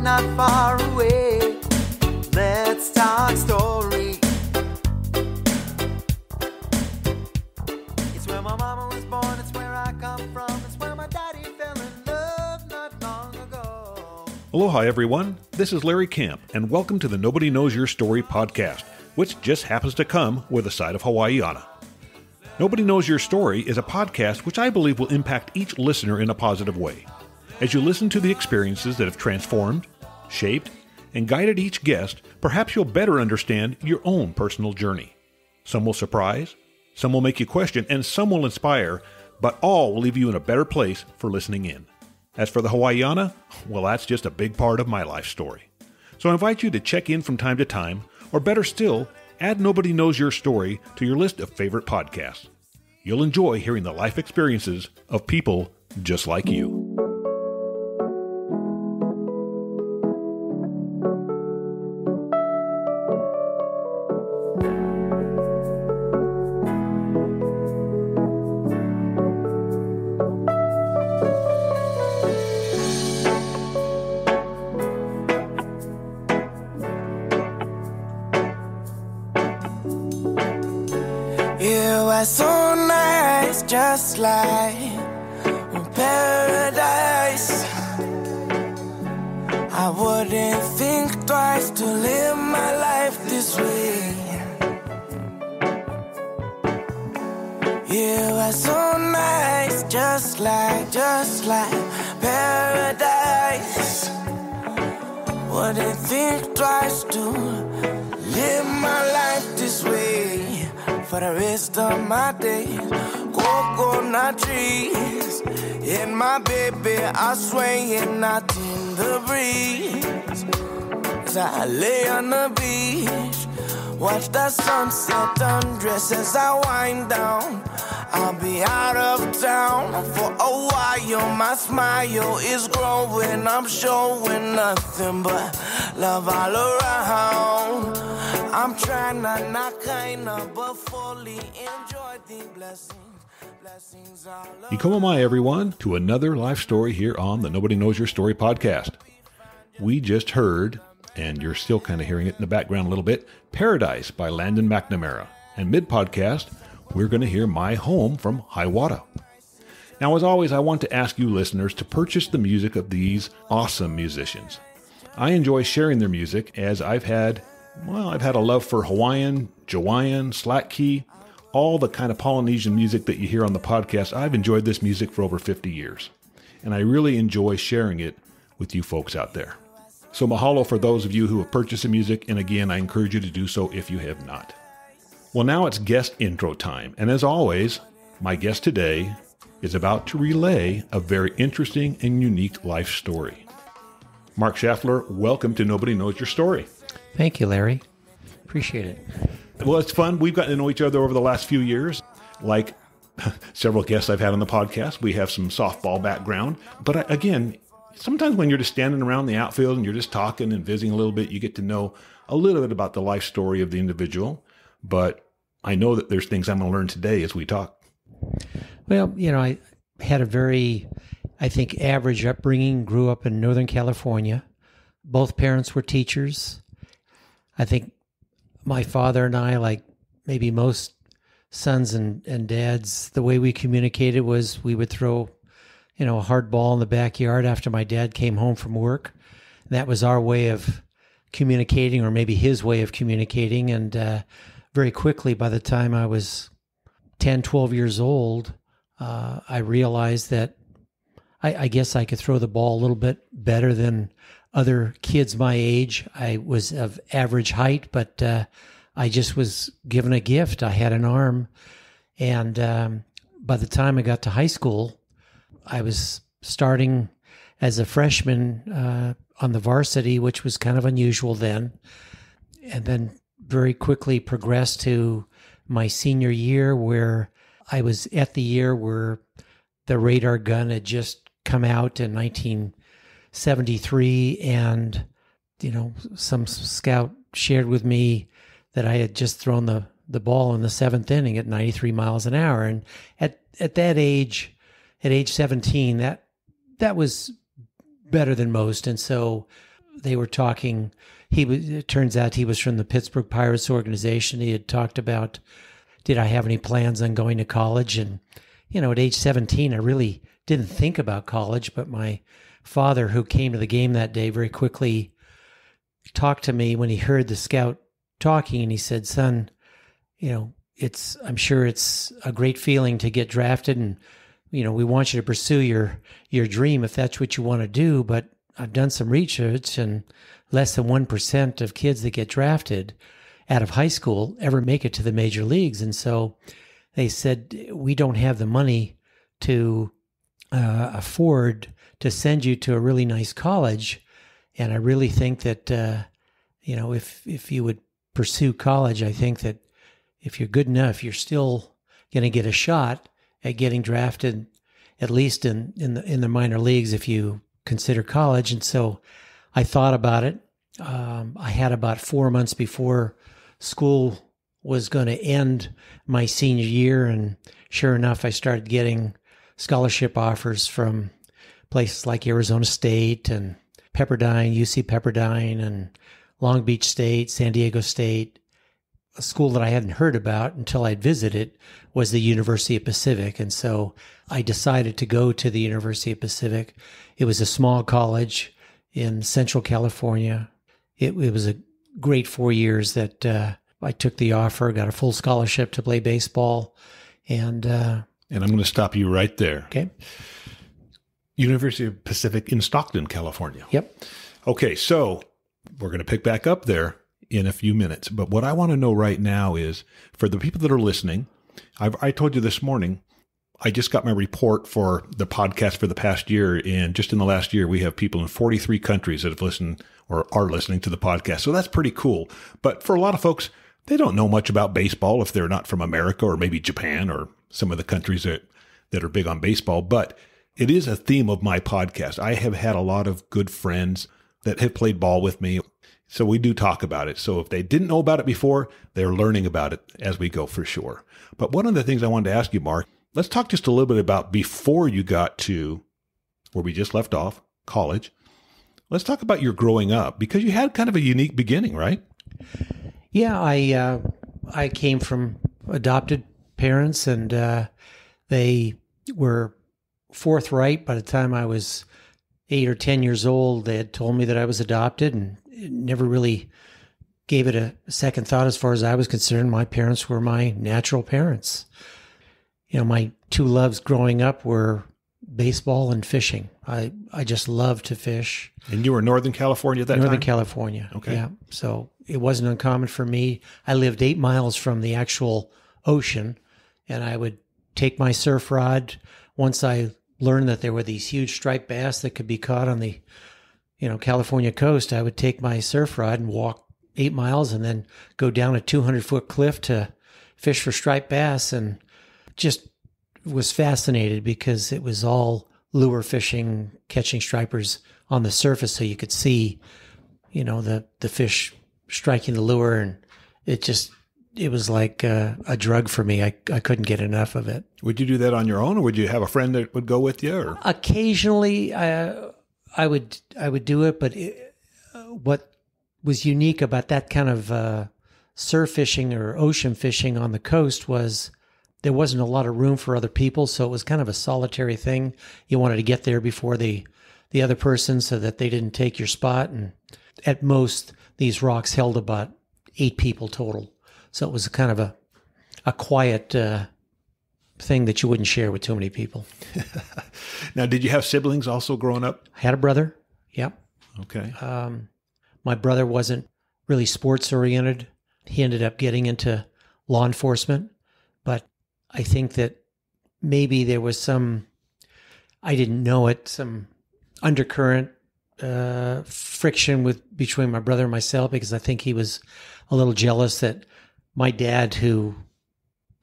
Not far away, let's talk story. It's where my mama was born, it's where I come from, it's where my daddy fell in love not long ago. Aloha everyone, this is Larry Camp, and welcome to the Nobody Knows Your Story podcast, which just happens to come with a side of Hawaiiana. Nobody Knows Your Story is a podcast which I believe will impact each listener in a positive way. As you listen to the experiences that have transformed, shaped, and guided each guest, perhaps you'll better understand your own personal journey. Some will surprise, some will make you question, and some will inspire, but all will leave you in a better place for listening in. As for the Hawaiiana, well, that's just a big part of my life story. So I invite you to check in from time to time, or better still, add Nobody Knows Your Story to your list of favorite podcasts. You'll enjoy hearing the life experiences of people just like you. So nice, just like paradise. I wouldn't think twice to live my life this way. You are so nice, just like paradise. Wouldn't think twice to live my life this way. For the rest of my days, coconut trees and my baby are swaying out in the breeze. As I lay on the beach, watch the sunset undress as I wind down. I'll be out of town for a while. My smile is growing, I'm showing nothing but love all around. I'm trying to not kinda, but fully enjoy the blessings all around. Ikomamai, everyone, to another life story here on the Nobody Knows Your Story podcast. We just heard, and you're still kind of hearing it in the background a little bit, Paradise by Landon McNamara. And mid-podcast, we're going to hear My Home from Hiawatha. Now, as always, I want to ask you listeners to purchase the music of these awesome musicians. I enjoy sharing their music as I've had a love for Hawaiian, Jawaiian, Slack Key, all the kind of Polynesian music that you hear on the podcast. I've enjoyed this music for over 50 years, and I really enjoy sharing it with you folks out there. So mahalo for those of you who have purchased the music, and again, I encourage you to do so if you have not. Well, now it's guest intro time, and as always, my guest today is about to relay a very interesting and unique life story. Marc Schafler, welcome to Nobody Knows Your Story. Thank you, Larry. Appreciate it. Well, it's fun. We've gotten to know each other over the last few years. Like several guests I've had on the podcast, we have some softball background. But again, sometimes when you're just standing around the outfield and you're just talking and visiting a little bit, you get to know a little bit about the life story of the individual. But I know that there's things I'm going to learn today as we talk. Well, I had a very, average upbringing, grew up in Northern California. Both parents were teachers. I think my father and I, like maybe most sons and dads, the way we communicated was we would throw, a hard ball in the backyard after my dad came home from work. And that was our way of communicating, or maybe his way of communicating. And very quickly, by the time I was 10, 12 years old, I realized that I guess I could throw the ball a little bit better than other kids my age. I was of average height, but I just was given a gift. I had an arm. And by the time I got to high school, I was starting as a freshman on the varsity, which was kind of unusual then. And then very quickly progressed to my senior year, where I was at the year where the radar gun had just come out in 1973, and some scout shared with me that I had just thrown the ball in the 7th inning at 93 miles an hour, and at that age, at age 17, that was better than most. And so they were talking. It turns out he was from the Pittsburgh Pirates organization. He had talked about, did I have any plans on going to college? And, at age 17, I really didn't think about college, but my father, who came to the game that day, very quickly talked to me when he heard the scout talking, and he said, son, I'm sure it's a great feeling to get drafted, and, we want you to pursue your dream if that's what you want to do, but I've done some research, and less than 1% of kids that get drafted out of high school ever make it to the major leagues. And so they said, we don't have the money to afford to send you to a really nice college. And I really think that, if you would pursue college, I think that if you're good enough, you're still going to get a shot at getting drafted, at least in the minor leagues, if you consider college. And so I thought about it. I had about 4 months before school was going to end my senior year, and sure enough, I started getting scholarship offers from places like Arizona State and Pepperdine, UC Pepperdine, and Long Beach State, San Diego State. A school that I hadn't heard about until I'd visited was the University of Pacific. And so I decided to go to the University of Pacific. It was a small college in Central California. It was a great 4 years that I took the offer, got a full scholarship to play baseball. And I'm going to stop you right there. Okay. University of Pacific in Stockton, California. Yep. Okay, so we're going to pick back up there in a few minutes. But what I want to know right now is, for the people that are listening, I told you this morning, I just got my report for the podcast for the past year. And just in the last year, we have people in 43 countries that have listened or are listening to the podcast. So that's pretty cool. But for a lot of folks, they don't know much about baseball if they're not from America or maybe Japan or some of the countries that are big on baseball. But it is a theme of my podcast. I have had a lot of good friends that have played ball with me. So we do talk about it. So if they didn't know about it before, they're learning about it as we go for sure. But one of the things I wanted to ask you, Mark, let's talk just a little bit about before you got to where we just left off, college. Let's talk about your growing up, because you had kind of a unique beginning, right? Yeah, I came from adopted parents, and they were forthright. By the time I was 8 or 10 years old, they had told me that I was adopted, and never really gave it a second thought as far as I was concerned. My parents were my natural parents. My two loves growing up were baseball and fishing. I just loved to fish. And you were in Northern California at that time? Northern California. Okay. Yeah. So it wasn't uncommon for me. I lived 8 miles from the actual ocean, and I would take my surf rod. Once I learned that there were these huge striped bass that could be caught on the California coast, I would take my surf rod and walk 8 miles and then go down a 200-foot cliff to fish for striped bass, and just was fascinated because it was all lure fishing, catching stripers on the surface so you could see, the fish striking the lure, and it was like a drug for me. I couldn't get enough of it. Would you do that on your own, or would you have a friend that would go with you? Or? Occasionally, I would do it, but what was unique about that kind of surf fishing or ocean fishing on the coast was there wasn't a lot of room for other people, so it was kind of a solitary thing. You wanted to get there before the other person so that they didn't take your spot, and at most, these rocks held about 8 people total. So it was kind of a quiet thing that you wouldn't share with too many people. Now, did you have siblings also growing up? I had a brother. Yep. Okay. My brother wasn't really sports oriented. He ended up getting into law enforcement, but I think that maybe there was some, I didn't know it, some undercurrent friction between my brother and myself, because I think he was a little jealous that my dad, who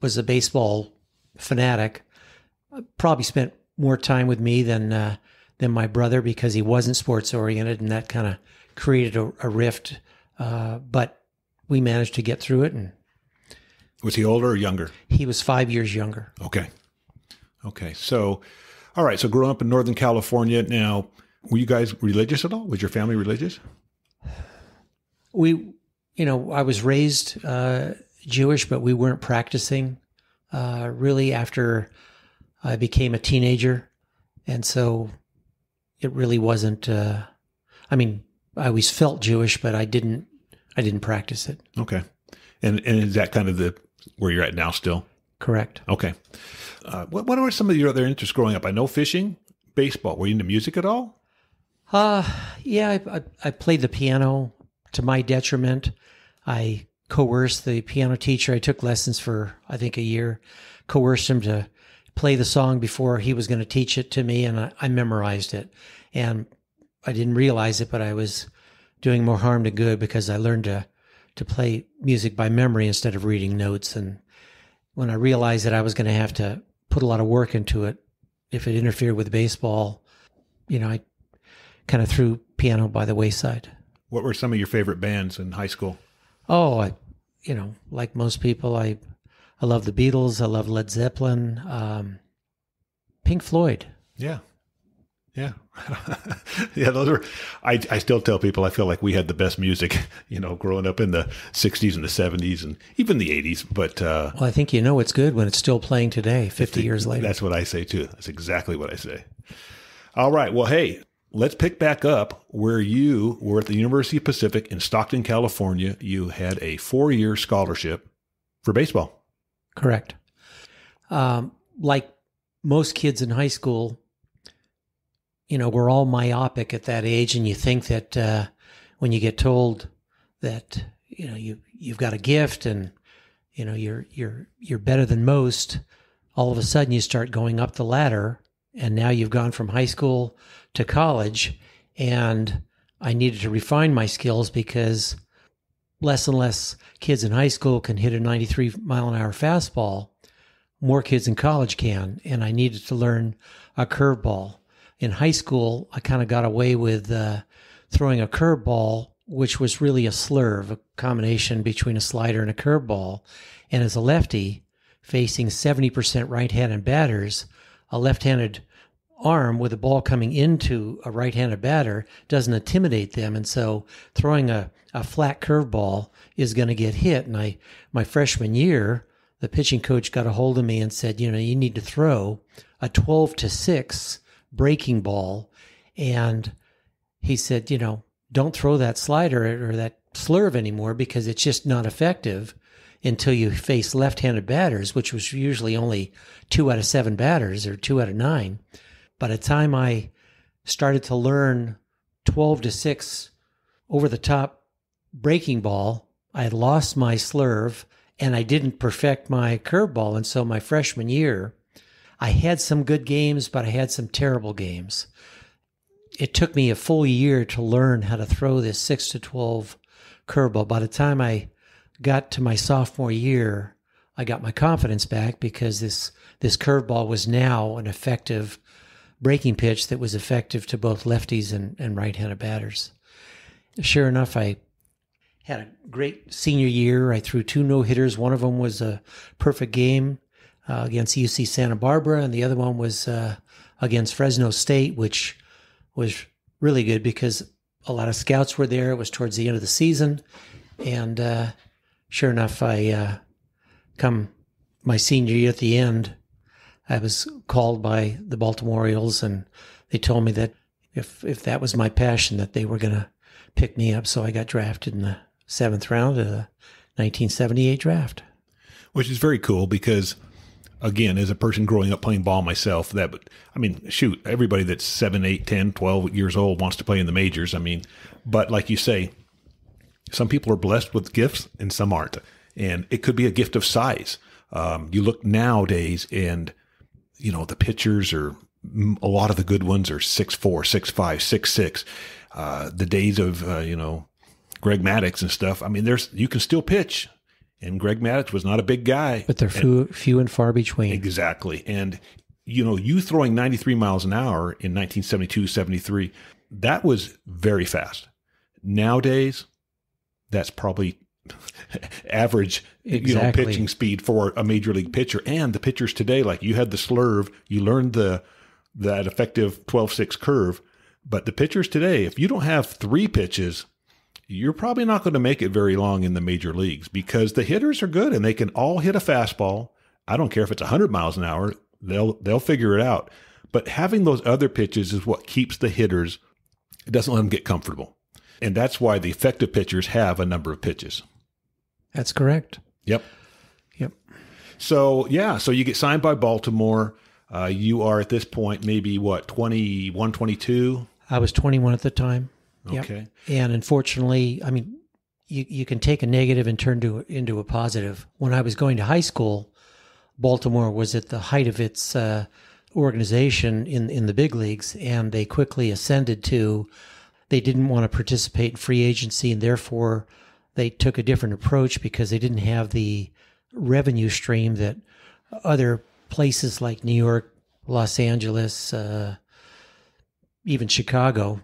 was a baseball fanatic. Probably spent more time with me than my brother because he wasn't sports oriented, and that kind of created a rift. But we managed to get through it. And was he older or younger? He was 5 years younger. Okay. So, all right. So growing up in Northern California, now, were you guys religious at all? Was your family religious? I was raised Jewish, but we weren't practicing really after I became a teenager. And so it really wasn't, I always felt Jewish, but I didn't practice it. Okay. And is that kind of where you're at now still? Correct. Okay. What were some of your other interests growing up? I know fishing, baseball. Were you into music at all? Yeah, I played the piano to my detriment. I coerced the piano teacher. I took lessons for, I think, a year, coerced him to play the song before he was going to teach it to me, and I memorized it. And I didn't realize it, but I was doing more harm than good because I learned to play music by memory instead of reading notes. And when I realized that I was going to have to put a lot of work into it, if it interfered with baseball, I kind of threw piano by the wayside. What were some of your favorite bands in high school? Oh, like most people, I love the Beatles. I love Led Zeppelin, Pink Floyd. Yeah. Yeah. Yeah. Those are, I still tell people, I feel like we had the best music, growing up in the 60s and the 70s and even the 80s. But, well, I think it's good when it's still playing today, 50 years later. That's what I say too. That's exactly what I say. All right. Well, hey, let's pick back up where you were at the University of Pacific in Stockton, California. You had a 4-year scholarship for baseball. Correct. Like most kids in high school, we're all myopic at that age, and you think that when you get told that you've got a gift and you're better than most, all of a sudden you start going up the ladder, and now you've gone from high school to college, and I needed to refine my skills because less and less kids in high school can hit a 93-mile-an-hour fastball. More kids in college can, and I needed to learn a curveball. In high school, I kind of got away with throwing a curveball, which was really a slurve, a combination between a slider and a curveball. And as a lefty, facing 70% right-handed batters, a left-handed arm with a ball coming into a right-handed batter doesn't intimidate them. And so throwing a flat curveball is going to get hit. And my freshman year, the pitching coach got a hold of me and said, you need to throw a 12-6 breaking ball. And he said, don't throw that slider or that slurve anymore because it's just not effective until you face left-handed batters, which was usually only 2 out of 7 batters or 2 out of 9. By the time I started to learn 12-6 over-the-top breaking ball, I had lost my slurve and I didn't perfect my curveball. And so my freshman year, I had some good games, but I had some terrible games. It took me a full year to learn how to throw this 6-12 curveball. By the time I got to my sophomore year, I got my confidence back because this curveball was now an effective breaking pitch that was effective to both lefties and right-handed batters. Sure enough, I had a great senior year. I threw 2 no-hitters. One of them was a perfect game against UC Santa Barbara, and the other one was against Fresno State, which was really good because a lot of scouts were there. It was towards the end of the season, and sure enough, I come my senior year at the end, I was called by the Baltimore Orioles, and they told me that if that was my passion, that they were going to pick me up. So I got drafted in the 7th round of the 1978 draft. Which is very cool because, again, as a person growing up playing ball myself, everybody that's 7, 8, 10, 12 years old wants to play in the majors. But like you say, some people are blessed with gifts and some aren't. And it could be a gift of size. You look nowadays and, the pitchers are, a lot of the good ones are 6'4", 6'5", 6'6". The days of, Greg Maddux and stuff. You can still pitch And Greg Maddux was not a big guy. But they're few and far between. Exactly. And, you throwing 93 miles an hour in 1972, 73, that was very fast. Nowadays, that's probably average pitching speed for a major league pitcher. And the pitchers today, like you had the slurve, you learned that effective 12-6 curve. But the pitchers today, if you don't have 3 pitches, you're probably not going to make it very long in the major leagues because the hitters are good and they can all hit a fastball. I don't care if it's 100 miles an hour. They'll figure it out. But having those other pitches is what keeps the hitters. It doesn't let them get comfortable. And that's why the effective pitchers have a number of pitches. That's correct. Yep. So you get signed by Baltimore. You are at this point maybe 21, 22? I was 21 at the time. Okay. Yep. And unfortunately, I mean, you can take a negative and turn into a positive. When I was going to high school, Baltimore was at the height of its organization in the big leagues, and they quickly ascended to, they didn't want to participate in free agency, and therefore they took a different approach because they didn't have the revenue stream that other places like New York, Los Angeles, even Chicago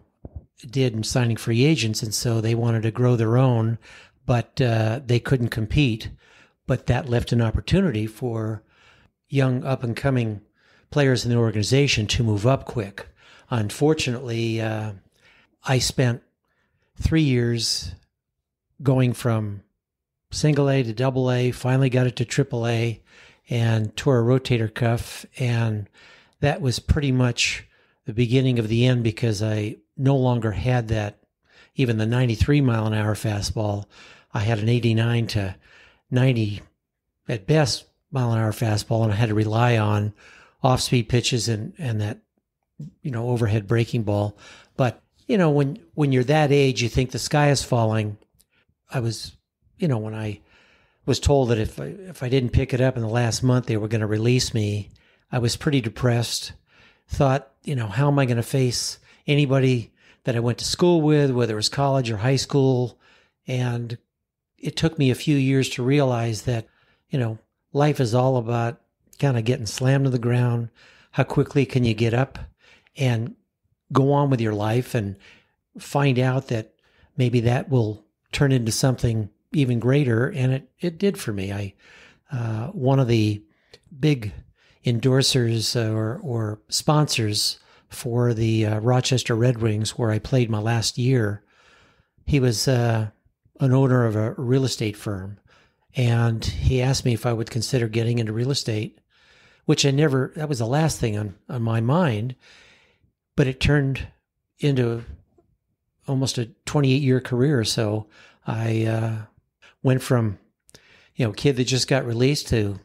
did in signing free agents. And so they wanted to grow their own, but they couldn't compete. But that left an opportunity for young up-and-coming players in the organization to move up quick. Unfortunately, I spent 3 years going from single A to double A, finally got it to triple A, and tore a rotator cuff. And that was pretty much the beginning of the end because I no longer had that, even the 93 mile an hour fastball. I had an 89 to 90 at best mile an hour fastball, and I had to rely on off-speed pitches and that, overhead breaking ball. But, when you're that age, you think the sky is falling. I was, when I was told that if I didn't pick it up in the last month, they were going to release me, I was pretty depressed. Thought, how am I going to face anybody that I went to school with, whether it was college or high school? And it took me a few years to realize that, life is all about kind of getting slammed to the ground. How quickly can you get up and go on with your life and find out that maybe that will turn into something even greater? And it did for me. One of the big endorsers or sponsors for the Rochester Red Wings, where I played my last year, he was an owner of a real estate firm. And he asked me if I would consider getting into real estate, which that was the last thing on my mind. But it turned into almost a 28-year career. So I went from, kid that just got released to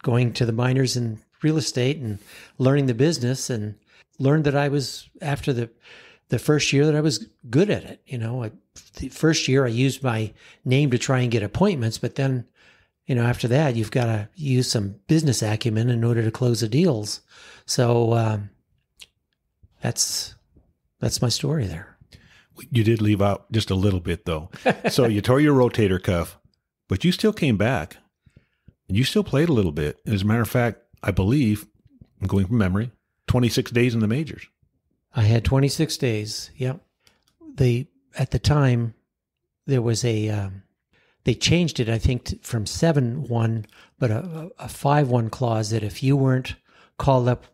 going to the minors in real estate and learning the business, and learned that I was, after the first year, that I was good at it. The first year I used my name to try and get appointments, but then, after that, you've got to use some business acumen in order to close the deals. So that's my story there. You did leave out just a little bit, though. So you tore your rotator cuff, but you still came back, and you still played a little bit. As a matter of fact, I believe, I'm going from memory, 26 days in the majors. I had 26 days, yep. At the time, there was they changed it, I think, from 7-1, but a 5-1 clause that if you weren't called up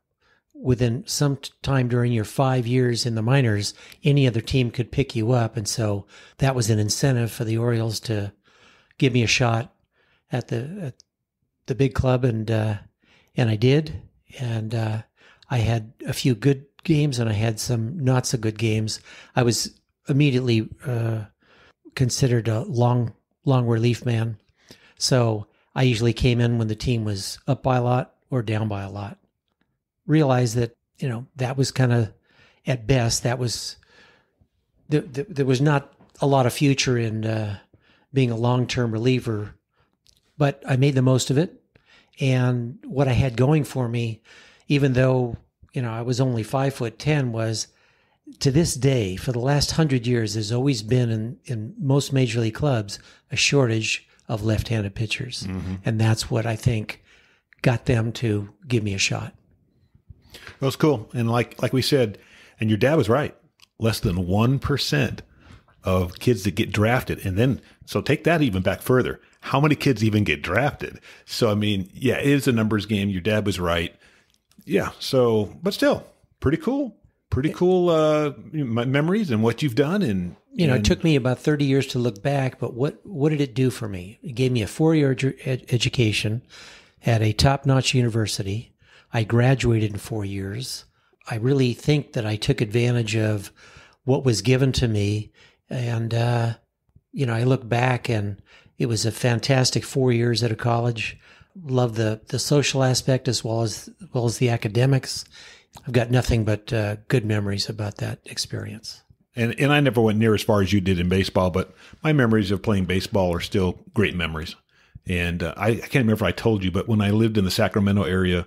within some time during your 5 years in the minors, any other team could pick you up. And so that was an incentive for the Orioles to give me a shot at the big club. And I did. And I had a few good games and I had some not so good games. I was immediately considered a long relief man. So I usually came in when the team was up by a lot or down by a lot. Realized that, that was kind of, at best, that was, there was not a lot of future in being a long-term reliever, but I made the most of it. And what I had going for me, even though, I was only 5'10", was, to this day, for the last 100 years, there's always been in most major league clubs a shortage of left-handed pitchers. And that's what I think got them to give me a shot. That was cool. And like we said, and your dad was right, less than 1% of kids that get drafted. And then, so take that even back further. How many kids even get drafted? So, I mean, yeah, it is a numbers game. Your dad was right. Yeah. So, but still pretty cool. Pretty cool memories and what you've done. And it took me about 30 years to look back, but what did it do for me? It gave me a 4-year education at a top-notch university. I graduated in 4 years. I really think that I took advantage of what was given to me. And, I look back and it was a fantastic 4 years at a college. Loved the social aspect as well as the academics. I've got nothing but good memories about that experience. And I never went near as far as you did in baseball, but my memories of playing baseball are still great memories. And I can't remember if I told you, but when I lived in the Sacramento area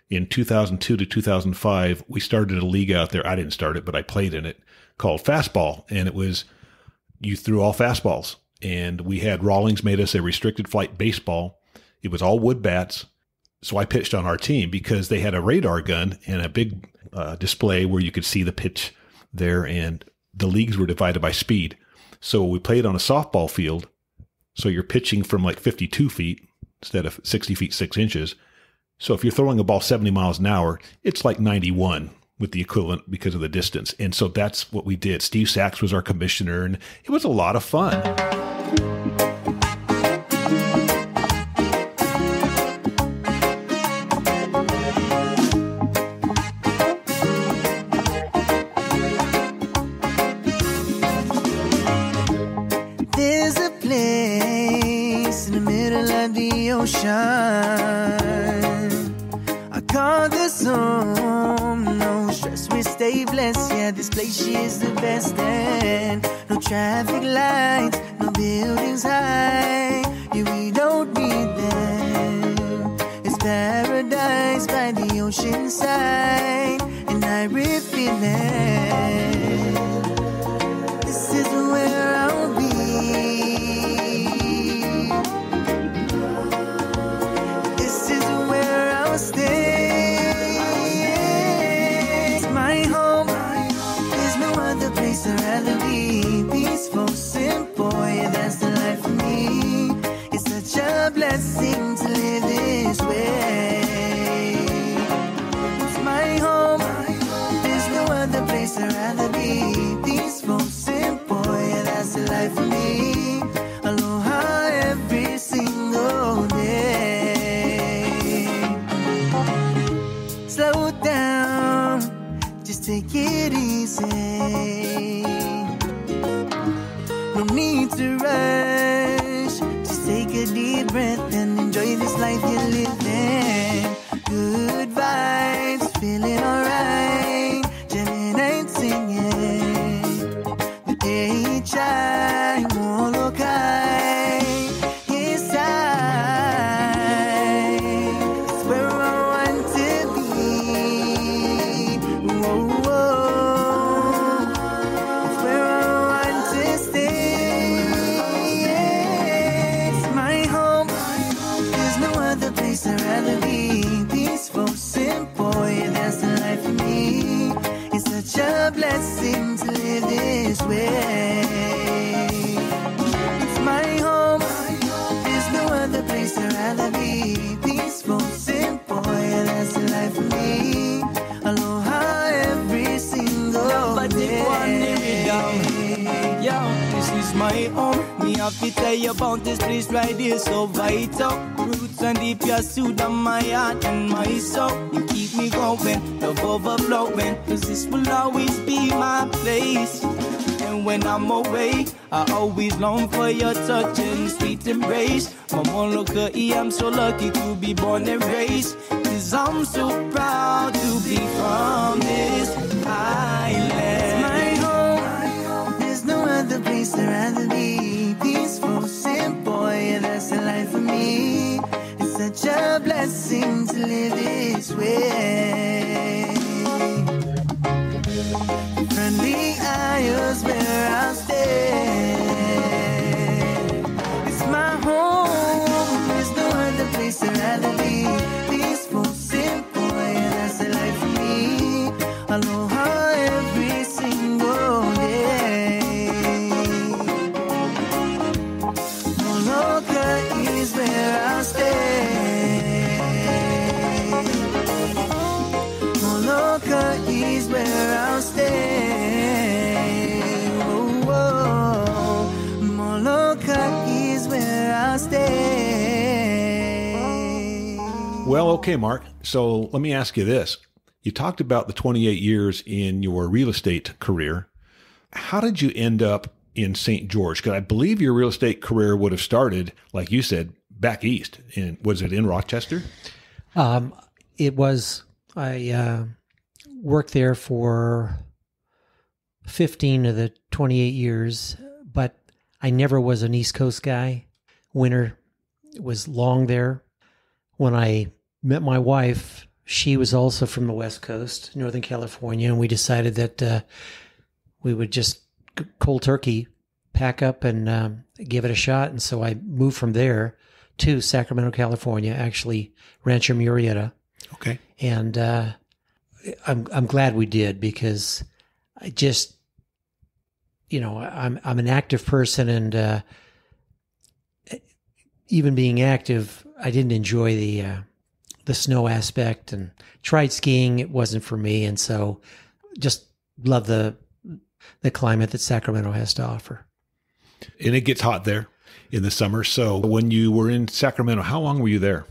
in 2002 to 2005, we started a league out there. I didn't start it, but I played in it, called Fastball. And it was, you threw all fastballs. And we had Rawlings made us a restricted flight baseball. It was all wood bats. So I pitched on our team because they had a radar gun and a big display where you could see the pitch there, and the leagues were divided by speed. So we played on a softball field. So you're pitching from like 52 feet instead of 60 feet, 6 inches. So if you're throwing a ball 70 miles an hour, it's like 91 with the equivalent because of the distance. And so that's what we did. Steve Sachs was our commissioner, and it was a lot of fun. I call this home, no stress, we stay blessed. Yeah, this place is the best, and no traffic lights, no buildings high. Yeah, we don't need them. It's paradise by the ocean side, and I repeat that this is where I'll be. I'd rather be peaceful, simple, yeah, that's the life for me. It's such a blessing to live this way. It's my home, there's no other place I'd rather be peaceful, simple, yeah, that's the life for me. Aloha every single day. Slow down, just take it easy. No need to rush. Just take a deep breath and enjoy this life you're living. Good vibes, feeling alright. Gemini singing. The H.I. Molokai. Yes, it's where I want to be. Whoa, whoa. It's where I want to stay. It's my home. There's no other place I'd rather be. Peaceful, simple, yeah, that's the life for me. It's such a blessing to live this way. It's my home. There's no other place I'd rather be. Peaceful, simple, yeah, that's the life for me. Aloha every single day. Yo, this is my home. Me have to tell you about this place right here, so vital. Roots and deep, your suit on my heart and my soul. You keep me going, love overflowing, cause this will always be my place. And when I'm away, I always long for your touch and sweet embrace. Mama, look at me, I'm so lucky to be born and raised. Cause I'm so proud to be from this island. It's my home. There's no other place I'd rather be. Peaceful, simple, yeah, that's the life for me. It's such a blessing to live this way. Friendly isles where I'll stay. It's my home. where I'll stay. Oh, oh. Molokai is where I'll stay. Well, okay, Mark. So let me ask you this. You talked about the 28 years in your real estate career. How did you end up in St. George? Because I believe your real estate career would have started, like you said, back east. Was it in Rochester? It was. I worked there for 15 of the 28 years, but I never was an East Coast guy. Winter was long there. When I met my wife, she was also from the West Coast, Northern California, and we decided that we would just cold turkey pack up and give it a shot. And so I moved from there to Sacramento, California, actually Rancho Murrieta. Okay. And I'm glad we did, because I just, I'm an active person, and even being active, I didn't enjoy the snow aspect, and tried skiing. It wasn't for me. And so just love the climate that Sacramento has to offer. And it gets hot there in the summer. So when you were in Sacramento, how long were you there?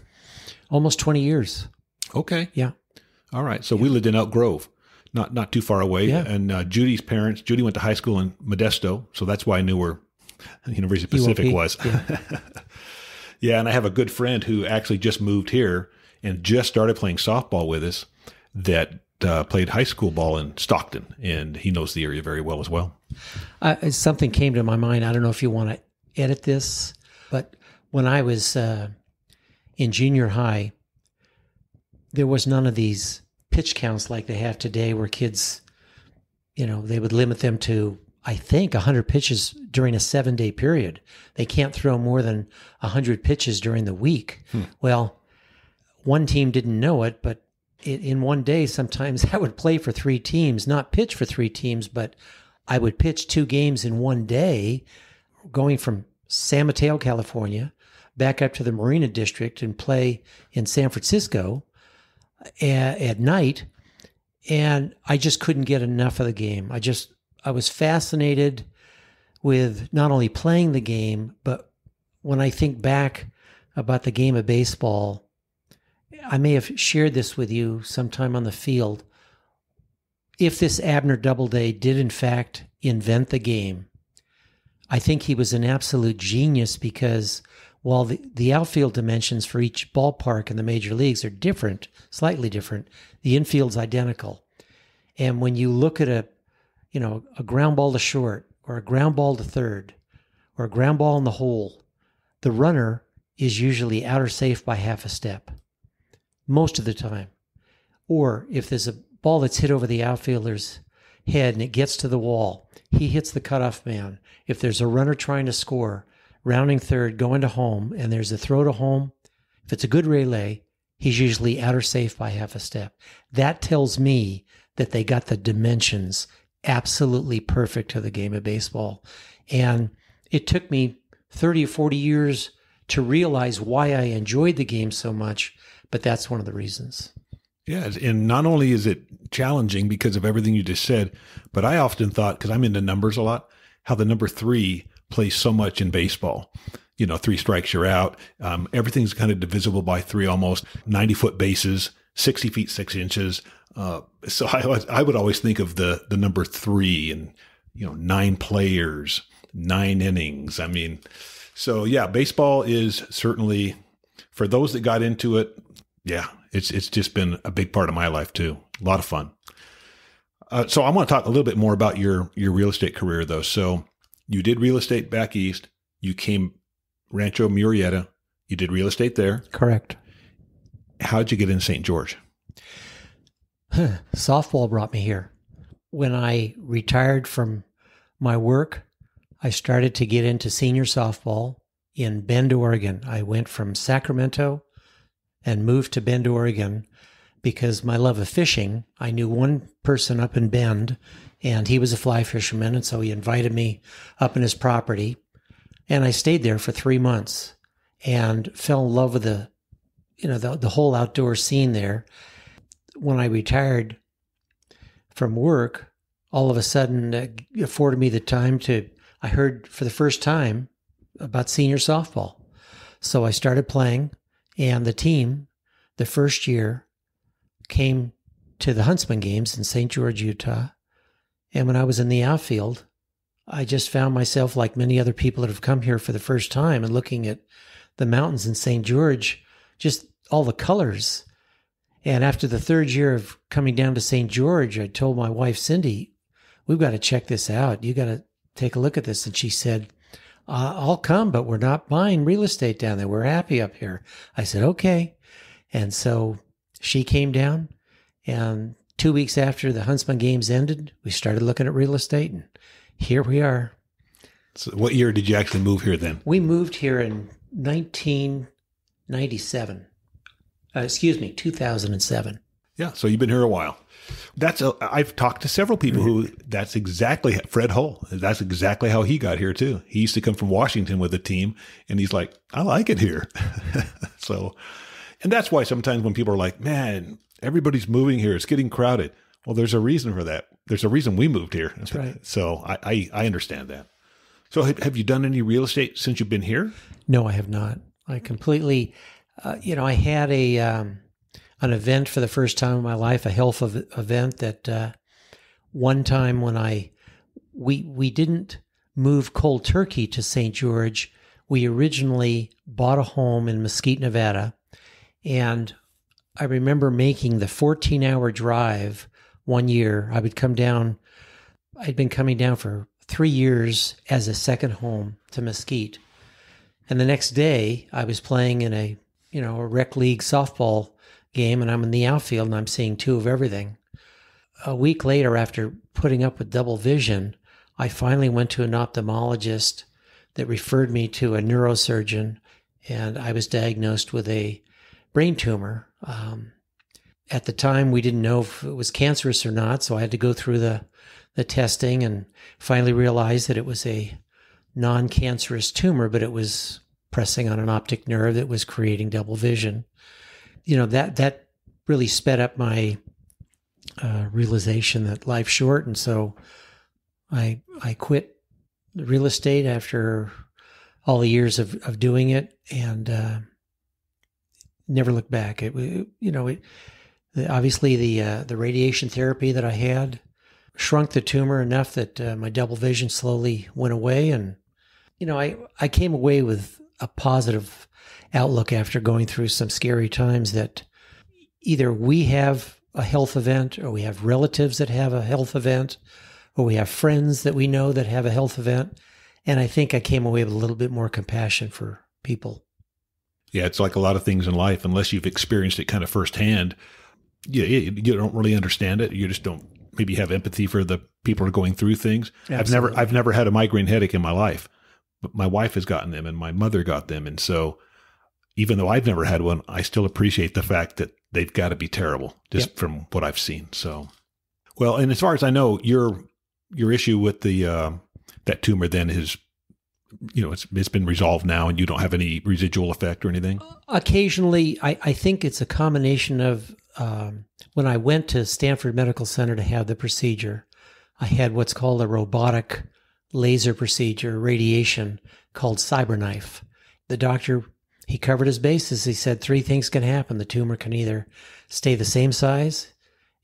Almost 20 years. Okay. Yeah. All right. So we lived in Elk Grove, not too far away. Yeah. And Judy went to high school in Modesto. So that's why I knew where University of Pacific was. Yeah. Yeah. And I have a good friend who actually just moved here and just started playing softball with us that played high school ball in Stockton. And he knows the area very well as well. Something came to my mind. I don't know if you want to edit this, but when I was in junior high, there was none of these pitch counts like they have today, where kids, they would limit them to, I think, 100 pitches during a 7-day period. They can't throw more than 100 pitches during the week. Well, one team didn't know it, but in one day, sometimes I would play for 3 teams, not pitch for 3 teams, but I would pitch 2 games in one day, going from San Mateo, California, back up to the Marina District and play in San Francisco at night. And I just couldn't get enough of the game. I was fascinated with not only playing the game, but when I think back about the game of baseball, I may have shared this with you sometime on the field. If this Abner Doubleday did in fact invent the game, I think he was an absolute genius, because while the outfield dimensions for each ballpark in the major leagues are different, slightly different, the infield's identical. And when you look at a ground ball to short, or a ground ball to third, or a ground ball in the hole, the runner is usually out or safe by half a step, most of the time. Or if there's a ball that's hit over the outfielder's head and it gets to the wall, he hits the cutoff man. If there's a runner trying to score, rounding third, going to home, and there's a throw to home, if it's a good relay, he's usually out or safe by half a step. That tells me that they got the dimensions absolutely perfect to the game of baseball. And it took me 30 or 40 years to realize why I enjoyed the game so much, but that's one of the reasons. Yeah, and not only is it challenging because of everything you just said, but I often thought, because I'm into numbers a lot, how the number 3 plays so much in baseball. 3 strikes, you're out. Everything's kind of divisible by 3 almost. 90-foot bases, 60 feet 6 inches. So I would always think of the number 3 and 9 players, 9 innings. I mean, so yeah, baseball is certainly, for those that got into it, yeah, it's just been a big part of my life too. A lot of fun. So I want to talk a little bit more about your real estate career though. So you did real estate back east. You came Rancho Murrieta. You did real estate there. Correct. How'd you get in St. George? Softball brought me here. When I retired from my work, I started to get into senior softball in Bend, Oregon. I went from Sacramento and moved to Bend, Oregon, because my love of fishing. I knew one person up in Bend, and he was a fly fisherman, and so he invited me up in his property, and I stayed there for 3 months and fell in love with the whole outdoor scene there. When I retired, from work all of a sudden afforded me the time I heard for the first time about senior softball. So I started playing, and the team, the first year, came to the Huntsman games in St. George, Utah. And when I was in the outfield, I just found myself, like many other people that have come here for the first time and looking at the mountains in St. George, just all the colors. And after the third year of coming down to St. George, I told my wife, Cindy, we've got to check this out. You got to take a look at this. And she said, I'll come, but we're not buying real estate down there. We're happy up here. I said, okay. And so she came down, and 2 weeks after the Huntsman games ended, we started looking at real estate, and here we are. So what year did you actually move here then? We moved here in 1997. 2007. Yeah, so you've been here a while. I've talked to several people who that's exactly Fred Hull. That's exactly how he got here too. He used to come from Washington with a team, and he's like, I like it here. So, and that's why sometimes when people are like, man, everybody's moving here, it's getting crowded. Well, there's a reason for that. There's a reason we moved here. That's right. So I understand that. So have you done any real estate since you've been here? No, I have not. I completely, I had an event for the first time in my life, a health event that one time when we didn't move cold turkey to St. George. We originally bought a home in Mesquite, Nevada, and I remember making the 14-hour drive one year. I'd been coming down for 3 years as a second home to Mesquite. And the next day I was playing in a rec league softball game, and I'm in the outfield and I'm seeing two of everything. A week later, after putting up with double vision, I finally went to an ophthalmologist that referred me to a neurosurgeon, and I was diagnosed with a brain tumor. At the time, we didn't know if it was cancerous or not, so I had to go through the testing and finally realized that it was a non-cancerous tumor, but it was pressing on an optic nerve that was creating double vision. That really sped up my realization that life's short, and so I quit the real estate after all the years of doing it, and never looked back. Obviously the radiation therapy that I had shrunk the tumor enough that my double vision slowly went away, and I came away with a positive outlook after going through some scary times that either we have a health event, or we have relatives that have a health event, or we have friends that we know that have a health event. And I think I came away with a little bit more compassion for people. Yeah, it's like a lot of things in life. Unless you've experienced it kind of firsthand, you don't really understand it. You just don't maybe have empathy for the people who are going through things. Absolutely. I've never had a migraine headache in my life, but my wife has gotten them and my mother got them. And so even though I've never had one, I still appreciate the fact that they've got to be terrible just from what I've seen. So, well, and as far as I know, your issue with the that tumor then is, it's been resolved now, and you don't have any residual effect or anything? Occasionally, I think it's a combination of when I went to Stanford Medical Center to have the procedure, I had what's called a robotic laser procedure, radiation, called CyberKnife. The doctor, he covered his bases. He said 3 things can happen. The tumor can either stay the same size,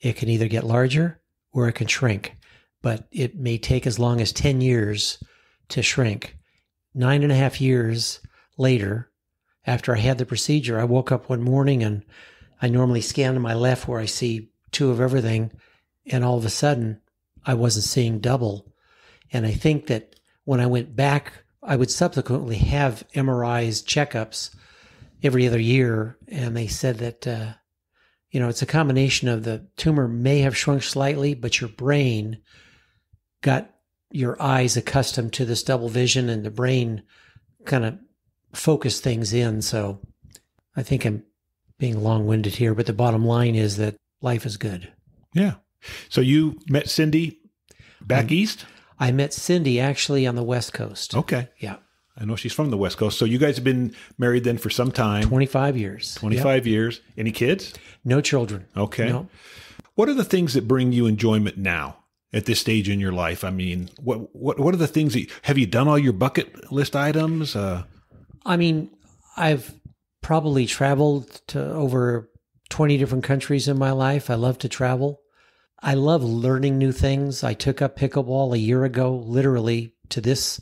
it can either get larger, or it can shrink. But it may take as long as 10 years to shrink. 9.5 years later, after I had the procedure, I woke up one morning and I normally scan to my left where I see 2 of everything, and all of a sudden I wasn't seeing double. And I think that when I went back, I would subsequently have MRIs, checkups every other year, and they said that it's a combination of the tumor may have shrunk slightly, but your brain got your eyes accustomed to this double vision, and the brain kind of focused things in. So I think I'm being long-winded here, but the bottom line is that life is good. Yeah. So you met Cindy back east? I met Cindy actually on the West Coast. Okay. Yeah. I know she's from the West Coast. So you guys have been married then for some time. 25 years. 25 years. Any kids? No children. Okay. No. What are the things that bring you enjoyment now at this stage in your life? I mean, what are the things have you done all your bucket list items? I mean, I've probably traveled to over 20 different countries in my life. I love to travel. I love learning new things. I took up pickleball a year ago, literally to this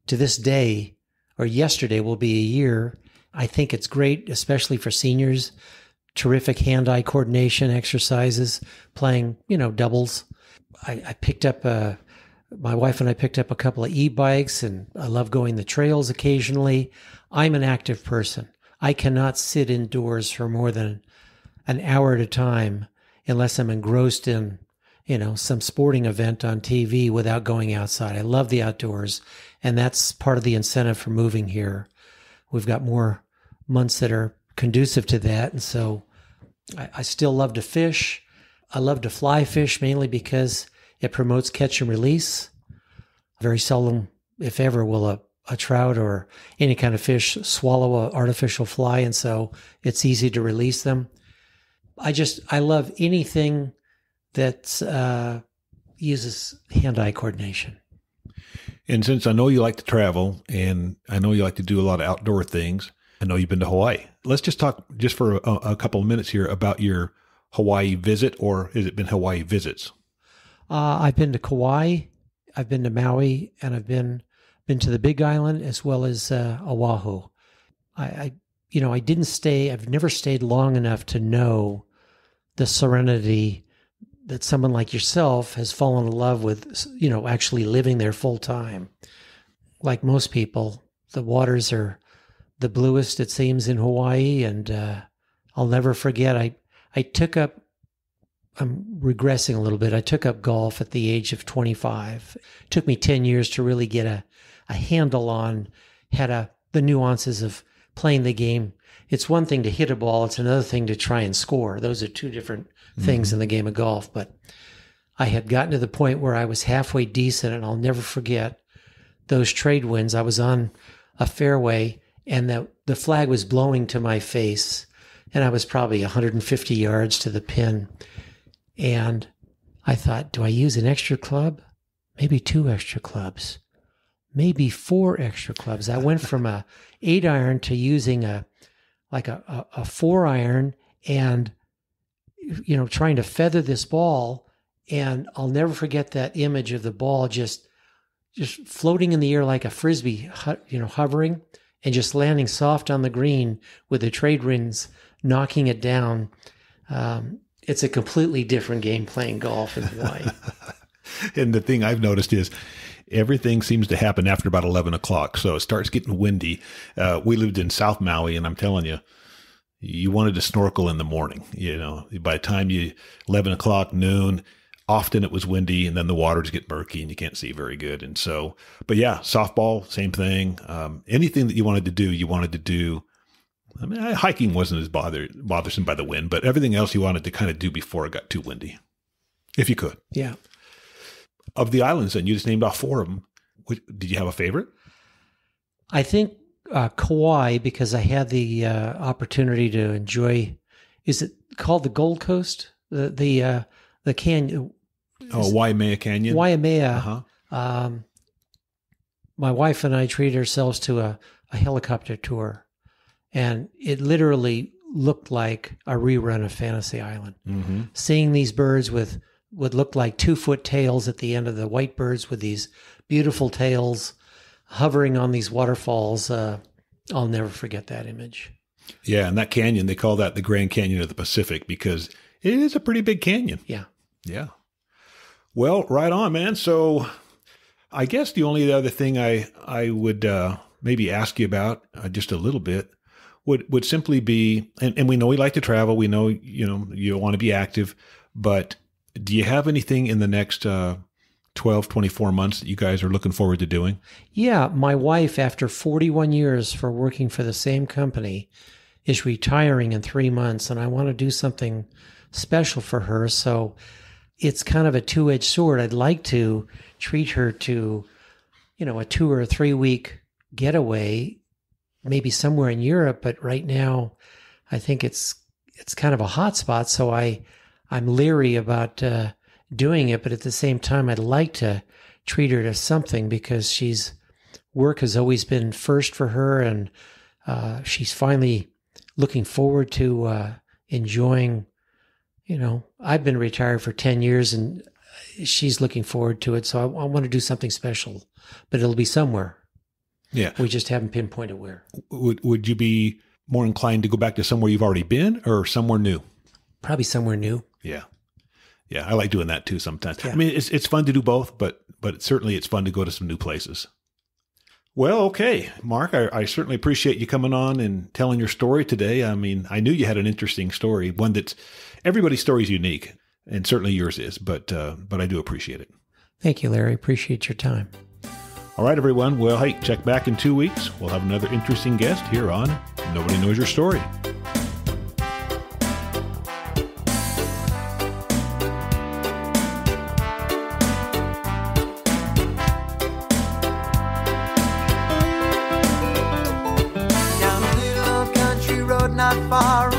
day, or yesterday will be a year. I think it's great, especially for seniors. Terrific hand-eye coordination exercises, playing, doubles. I picked up my wife and I picked up a couple of e-bikes, and I love going the trails occasionally. I'm an active person. I cannot sit indoors for more than an hour at a time unless I'm engrossed in, some sporting event on TV without going outside. I love the outdoors, and that's part of the incentive for moving here. We've got more months that are conducive to that, and so I still love to fish. I love to fly fish mainly because it promotes catch and release. Very seldom, if ever, will a trout or any kind of fish swallow an artificial fly, and so it's easy to release them. I love anything that uses hand-eye coordination. And since I know you like to travel, and I know you like to do a lot of outdoor things, I know you've been to Hawaii. Let's just talk just for a couple of minutes here about your Hawaii visit, or has it been Hawaii visits? I've been to Kauai, I've been to Maui, and I've been to the Big Island as well as Oahu. I didn't stay. I've never stayed long enough to know the serenity that someone like yourself has fallen in love with. Actually living there full time. Like most people, the waters are the bluest, it seems, in Hawaii, and I'll never forget. I took up. I'm regressing a little bit. I took up golf at the age of 25. It took me 10 years to really get a handle on the nuances of playing the game. It's one thing to hit a ball. It's another thing to try and score. Those are two different things in the game of golf. But I had gotten to the point where I was halfway decent, and I'll never forget those trade winds. I was on a fairway, and the flag was blowing to my face, and I was probably 150 yards to the pin. And I thought, do I use an extra club? Maybe 2 extra clubs, maybe 4 extra clubs. I went from a 8-iron to using a 4-iron, and trying to feather this ball. And I'll never forget that image of the ball just floating in the air like a frisbee, hovering, and just landing soft on the green with the trade winds knocking it down. It's a completely different game playing golf in Hawaii. And the thing I've noticed is everything seems to happen after about 11 o'clock. So it starts getting windy. We lived in South Maui, and I'm telling you, you wanted to snorkel in the morning. By the time 11 o'clock, noon, often it was windy, and then the waters get murky and you can't see very good. And so, but yeah, softball, same thing. Anything that you wanted to do. I mean, hiking wasn't as bothersome by the wind, but everything else you wanted to kind of do before it got too windy, if you could. Yeah. Of the islands, then you just named off 4 of them. Did you have a favorite? I think Kauai, because I had the opportunity to enjoy. Is it called the Gold Coast? The canyon. Waimea Canyon. Waimea. My wife and I treated ourselves to a helicopter tour. And it literally looked like a rerun of Fantasy Island. Mm-hmm. Seeing these birds with what looked like 2-foot tails at the end of the white birds with these beautiful tails hovering on these waterfalls. I'll never forget that image. Yeah, and that canyon, they call that the Grand Canyon of the Pacific because it is a pretty big canyon. Yeah. Yeah. Well, right on, man. So I guess the only other thing I would maybe ask you about just a little bit would simply be, and we know we like to travel. We know, you want to be active, but do you have anything in the next 12, 24 months that you guys are looking forward to doing? Yeah. My wife, after 41 years for working for the same company, is retiring in 3 months, and I want to do something special for her. So it's kind of a two-edged sword. I'd like to treat her to, a 2 or 3 week getaway, maybe somewhere in Europe, but right now I think it's kind of a hot spot. So I I'm leery about doing it, but at the same time, I'd like to treat her to something because work has always been first for her, and she's finally looking forward to enjoying. I've been retired for 10 years, and she's looking forward to it. So I want to do something special, but it'll be somewhere. Yeah. We just haven't pinpointed where. Would you be more inclined to go back to somewhere you've already been or somewhere new? Probably somewhere new. Yeah. Yeah. I like doing that too sometimes. Yeah. I mean, it's fun to do both, but certainly it's fun to go to some new places. Well, okay, Mark, I certainly appreciate you coming on and telling your story today. I mean, I knew you had an interesting story, one that's everybody's story is unique, and certainly yours is, but I do appreciate it. Thank you, Larry. Appreciate your time. All right, everyone. Well, hey, check back in 2 weeks. We'll have another interesting guest here on Nobody Knows Your Story. Not far